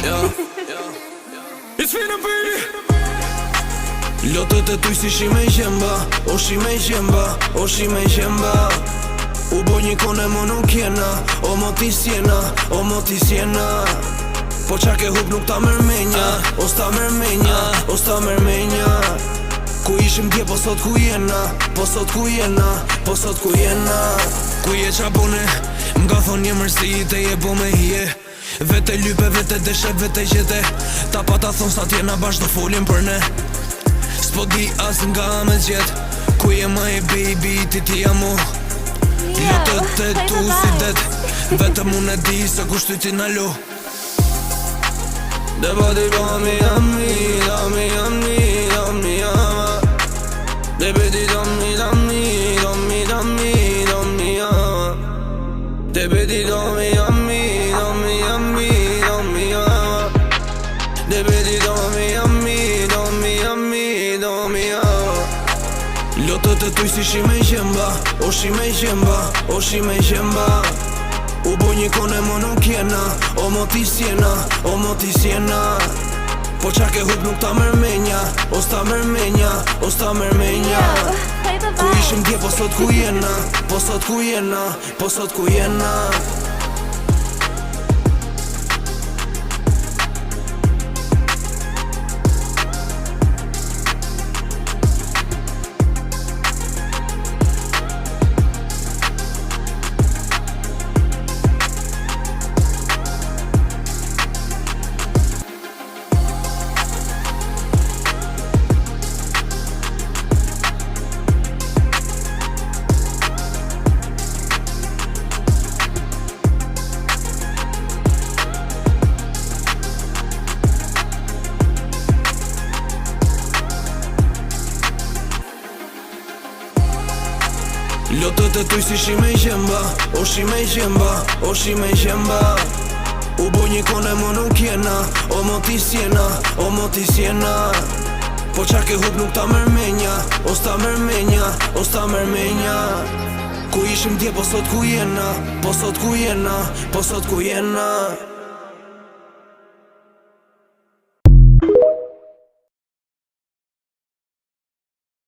It's finna baby. Lotët e tuj si shime i qemba, o shime i qemba, o shime i qemba. U bo një kone mo nuk jena, o mo ti sjena, o mo ti sjena. Po qa ke hup nuk ta mërmenja, o sta mërmenja, o sta mërmenja. Ku ishim dje po sot ku jena, po sot ku jena, po sot ku jena. Ku je qa bune, m'ga thon një mërsi te je bo me hije. Vete lype, vete deshe, vete gjete. Ta pa ta thon sa tjena bash do folin për ne. S'po di as nga me zjet. Ku je my baby, ti jamo. Lotët e tu si det. Vetëm unë e di se ku shty ti na lo. Deba di dami dami, dami dami, dami dami. Debe di dami dami, dami dami, dami dami. Debe di dami dami, dami dami, dami dami. Debe di dami dami, dami dami, dami dami. Lotët e tuj si shime i qemba, o shime i qemba, o shime i qemba. U bo një kone mo nuk jena, o mo ti sjena, o mo ti sjena. Po qa ke hup nuk ta mërmenja, o sta mërmenja, o sta mërmenja. Ku ishim dje po sot ku jena, po sot ku jena, po sot ku jena. Lotët e tuj si shime i qemba, o shime i qemba, o shime i qemba. U bo një kone mo nuk jena, o mo ti sjena, o mo ti sjena. Po qa ke hup nuk ta mërmenja, o sta mërmenja, o sta mërmenja. Ku ishim dje po sot ku jena, po sot ku jena, po sot ku jena.